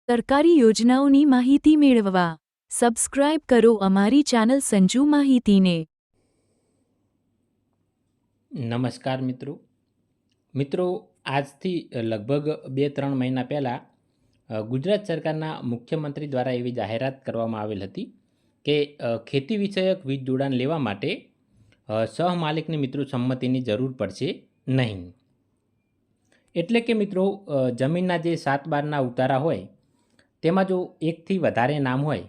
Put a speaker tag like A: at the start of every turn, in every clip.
A: સરકારી યોજનાઓની માહિતી મેળવવા સબસ્ક્રાઇબ કરો અમારી ચેનલ સંજુ માહિતીને।
B: નમસ્કાર મિત્રો આજથી લગભગ 2-3 મહિના પહેલાં ગુજરાત સરકારના મુખ્યમંત્રી દ્વારા એવી જાહેરાત કરવામાં આવેલ હતી કે ખેતી વિષયક વીજ જોડાણ લેવા માટે સહમાલિકની મિત્રો સંમતિની જરૂર પડશે નહીં। એટલે કે મિત્રો જમીનના જે 7/12ના ઉતારા હોય તેમાં જો એકથી વધારે નામ હોય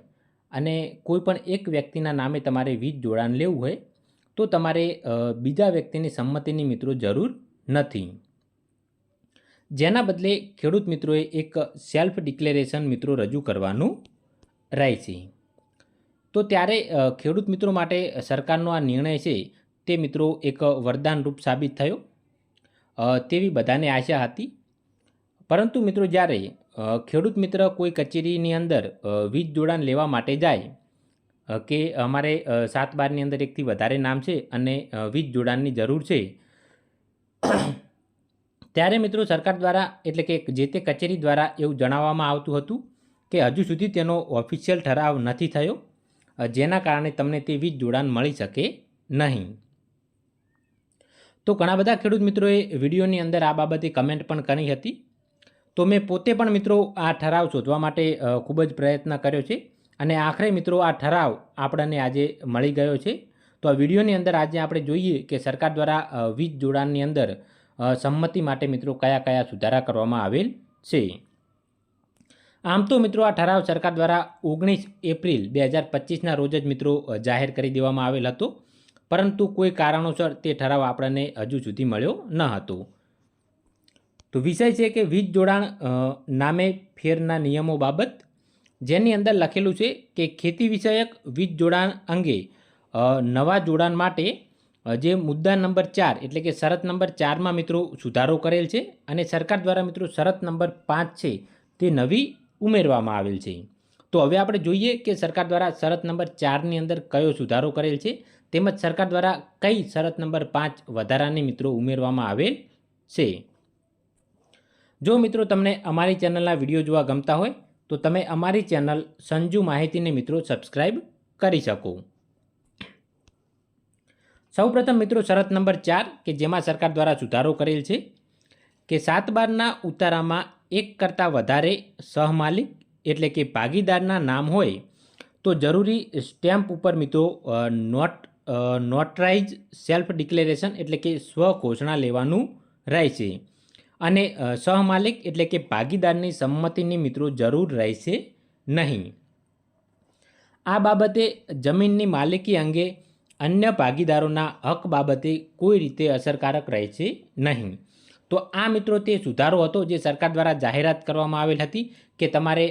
B: અને કોઈ પણ એક વ્યક્તિના નામે તમારે વીજ જોડાણ લેવું હોય તો તમારે બીજા વ્યક્તિની સંમતિની મિત્રો જરૂર નથી। જેના બદલે ખેડૂત મિત્રોએ એક સેલ્ફ ડિક્લેરેશન મિત્રો રજૂ કરવાનું રહેશે। તો ત્યારે ખેડૂત મિત્રો માટે સરકારનો આ નિર્ણય છે તે મિત્રો એક વરદાનરૂપ સાબિત થયો તેવી બધાને આશા હતી। પરંતુ મિત્રો જ્યારે ખેડૂત મિત્ર કોઈ કચેરીની અંદર વીજ જોડાણ લેવા માટે જાય કે અમારે 7/12ની અંદર એકથી વધારે નામ છે અને વીજ જોડાણની જરૂર છે, ત્યારે મિત્રો સરકાર દ્વારા એટલે કે જે તે કચેરી દ્વારા એવું જણાવવામાં આવતું હતું કે હજુ સુધી તેનો ઓફિશિયલ ઠરાવ નથી થયો, જેના કારણે તમને તે વીજ જોડાણ મળી શકે નહીં। તો ઘણા બધા ખેડૂત મિત્રોએ વિડીયોની અંદર આ બાબતે કમેન્ટ પણ કરી હતી। તો મેં પોતે પણ મિત્રો આ ઠરાવ શોધવા માટે ખૂબ જ પ્રયત્ન કર્યો છે અને આખરે મિત્રો આ ઠરાવ આપણને આજે મળી ગયો છે। તો આ વિડીયોની અંદર આજે આપણે જોઈએ કે સરકાર દ્વારા વીજ જોડાણની અંદર સંમતિ માટે મિત્રો કયા કયા સુધારા કરવામાં આવેલ છે। આમ તો મિત્રો આ ઠરાવ સરકાર દ્વારા 19 એપ્રિલ 2025ના રોજ જ મિત્રો જાહેર કરી દેવામાં આવેલ હતો, પરંતુ કોઈ કારણોસર તે ઠરાવ આપણને હજુ સુધી મળ્યો ન હતો। તો વિષય છે કે વીજ જોડાણ નામે ફેરના નિયમો બાબત, જેની અંદર લખેલું છે કે ખેતી વિષયક વીજ જોડાણ અંગે નવા જોડાણ માટે જે મુદ્દા નંબર 4 એટલે કે શરત નંબર 4માં મિત્રો સુધારો કરેલ છે અને સરકાર દ્વારા મિત્રો શરત નંબર 5 છે તે નવી ઉમેરવામાં આવેલ છે। તો હવે આપણે જોઈએ કે સરકાર દ્વારા શરત નંબર 4ની અંદર કયો સુધારો કરેલ છે તેમજ સરકાર દ્વારા કઈ શરત નંબર 5 વધારાની મિત્રો ઉમેરવામાં આવેલ છે। જો મિત્રો તમને અમારી ચેનલના વિડીયો જોવા ગમતા હોય તો તમે અમારી ચેનલ સંજુ માહિતીને મિત્રો સબસ્ક્રાઈબ કરી શકો। સૌપ્રથમ મિત્રો શરત નંબર 4 કે જેમાં સરકાર દ્વારા સુધારો કરેલ છે કે 7/12ના ઉતારામાં એક કરતાં વધારે સહમાલિક એટલે કે ભાગીદારના નામ હોય તો જરૂરી સ્ટેમ્પ ઉપર મિત્રો નોટરાઇઝ સેલ્ફ ડિક્લેરેશન એટલે કે સ્વઘોષણા લેવાનું રહેશે અને સહમાલિક એટલે કે ભાગીદારની સંમતિની મિત્રો જરૂર રહેશે નહીં। આ બાબતે જમીનની માલિકી અંગે અન્ય ભાગીદારોના હક બાબતે કોઈ રીતે અસરકારક રહેશે નહીં। તો આ મિત્રો તે સુધારો હતો જે સરકાર દ્વારા જાહેરાત કરવામાં આવેલ હતી કે તમારે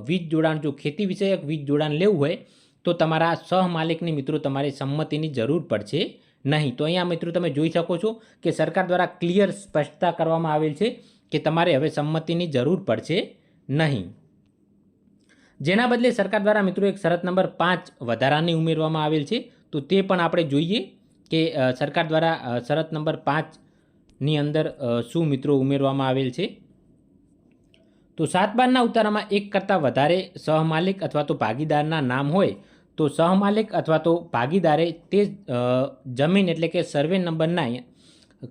B: વીજ જોડાણ જો ખેતી વિષયક વીજ જોડાણ લેવું હોય તો તમારા સહમાલિકની મિત્રો તમારે સંમતિની જરૂર પડશે નહીં। તો અહીંયા મિત્રો તમે જોઈ શકો છો કે સરકાર દ્વારા ક્લિયર સ્પષ્ટતા કરવામાં આવેલ છે કે તમારે હવે સંમતિની જરૂર પડશે નહીં। જેના બદલે સરકાર દ્વારા મિત્રો એક શરત નંબર 5 વધારાની ઉમેરવામાં આવેલ છે, તો તે પણ આપણે જોઈએ કે સરકાર દ્વારા શરત નંબર 5ની અંદર શું મિત્રો ઉમેરવામાં આવેલ છે। તો 7/12ના ઉતારામાં એક કરતાં વધારે સહમાલિક અથવા તો ભાગીદારના નામ હોય તો સહમાલિક અથવા તો ભાગીદારે તે જમીન એટલે કે સર્વે નંબરના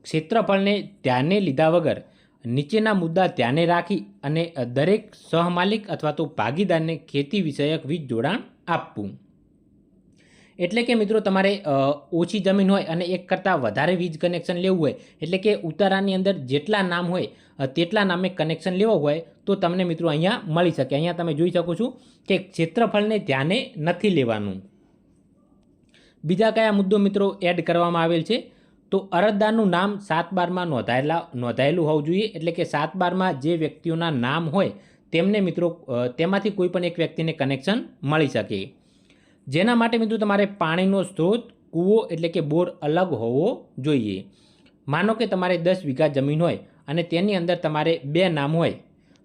B: ક્ષેત્રફળને ધ્યાને લીધા વગર નીચેના મુદ્દા ધ્યાને રાખી અને દરેક સહમાલિક અથવા તો ભાગીદારને ખેતી વિષયક વીજ જોડાણ આપવું। એટલે કે મિત્રો તમારે ઓછી જમીન હોય અને એક કરતાં વધારે વીજ કનેક્શન લેવું હોય એટલે કે ઉતારાની અંદર જેટલા નામ હોય તેટલા નામે કનેક્શન લેવું હોય તો તમને મિત્રો અહીંયા મળી શકે। અહીંયા તમે જોઈ શકો છો કે ક્ષેત્રફળને ધ્યાને નથી લેવાનું। બીજા કયા મુદ્દો મિત્રો એડ કરવામાં આવેલ છે તો અરજદારનું નામ 7/12માં નોંધાયેલું હોવું જોઈએ, એટલે કે 7/12માં જે વ્યક્તિઓના નામ હોય તેમને મિત્રો તેમાંથી કોઈ પણ એક વ્યક્તિને કનેક્શન મળી શકે। જેના માટે મિત્રો તમારે પાણીનો સ્ત્રોત કૂવો એટલે કે બોર અલગ હોવો જોઈએ। માનો કે તમારે 10 વીઘા જમીન હોય અને તેની અંદર તમારે 2 નામ હોય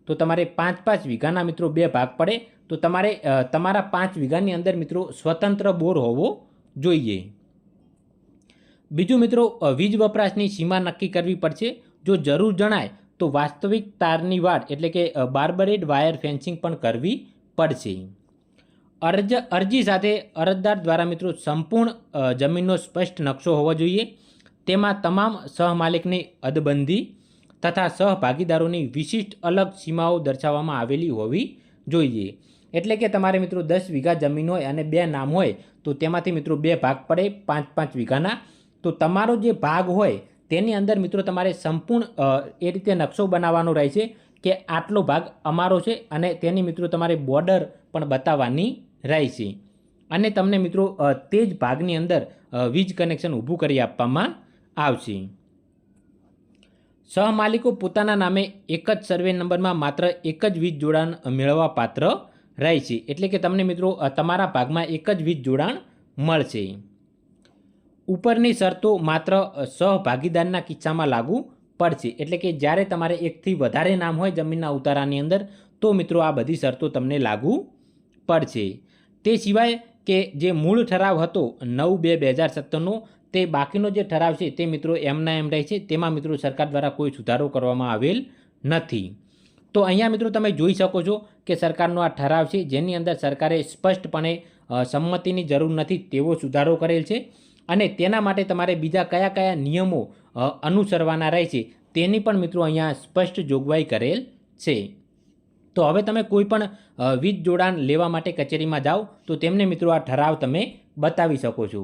B: તો તમારે 5-5 વીઘાના મિત્રો 2 ભાગ પડે તો તમારે તમારા 5 વીઘાની અંદર મિત્રો સ્વતંત્ર બોર હોવો જોઈએ। બીજું મિત્રો વીજ વપરાશની સીમા નક્કી કરવી પડશે। જો જરૂર જણાય તો વાસ્તવિક તારની વાડ એટલે કે બાર્બરેડ વાયર ફેન્સિંગ પણ કરવી પડશે. અરજી સાથે અરજદાર દ્વારા મિત્રો સંપૂર્ણ જમીનનો સ્પષ્ટ નકશો હોવો જોઈએ. તેમાં તમામ સહમાલિકની અદબંધી તથા સહભાગીદારોની વિશિષ્ટ અલગ સીમાઓ દર્શાવવામાં આવેલી હોવી જોઈએ. એટલે કે તમારે મિત્રો 10 વીઘા જમીન હોય અને 2 નામ હોય તો તેમાંથી મિત્રો 2 ભાગ પડે 5-5 વીઘાના. તો તમારો જે ભાગ હોય તેની અંદર મિત્રો તમારે સંપૂર્ણ એ રીતે નકશો બનાવવાનો રહે છે કે આટલો ભાગ અમારો છે અને તેની મિત્રો તમારે બોર્ડર પણ બતાવવાની રહેશે. અને તમને મિત્રો તે જ ભાગની અંદર વીજ કનેક્શન ઊભું કરી આપવામાં આવશે. સહમાલિકો પોતાના નામે એક જ સર્વે નંબરમાં માત્ર એક જ વીજ જોડાણ મેળવવા પાત્ર રહેશે. એટલે કે તમને મિત્રો તમારા ભાગમાં એક જ વીજ જોડાણ મળશે. ઉપરની શરતો માત્ર સહભાગીદારના કિસ્સામાં લાગુ પડશે. એટલે કે જ્યારે તમારે એકથી વધારે નામ હોય જમીનના ઉતારાની અંદર તો મિત્રો આ બધી શરતો તમને લાગુ પડશે. તે સિવાય કે જે મૂળ ઠરાવ હતો 9/2/2017નો તે બાકીનો જે ઠરાવ છે તે મિત્રો એમના એમ રહે છે. તેમાં મિત્રો સરકાર દ્વારા કોઈ સુધારો કરવામાં આવેલ નથી. તો અહીંયા મિત્રો તમે જોઈ શકો છો કે સરકારનો આ ઠરાવ છે જેની અંદર સરકારે સ્પષ્ટપણે સંમતિની જરૂર નથી તેવો સુધારો કરેલ છે. અને તેના માટે તમારે બીજા કયા કયા નિયમો અનુસરવાના રહે છે તેની પણ મિત્રો અહીંયા સ્પષ્ટ જોગવાઈ કરેલ છે. તો હવે તમે કોઈ પણ વીજ જોડાણ લેવા માટે કચેરીમાં જાઓ તો તેમને મિત્રો આ ઠરાવ તમે બતાવી શકો છો.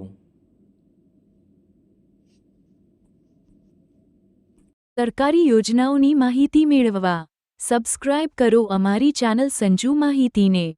A: સરકારી યોજનાઓની માહિતી મેળવવા સબસ્ક્રાઇબ કરો અમારી ચેનલ સંજુ માહિતીને.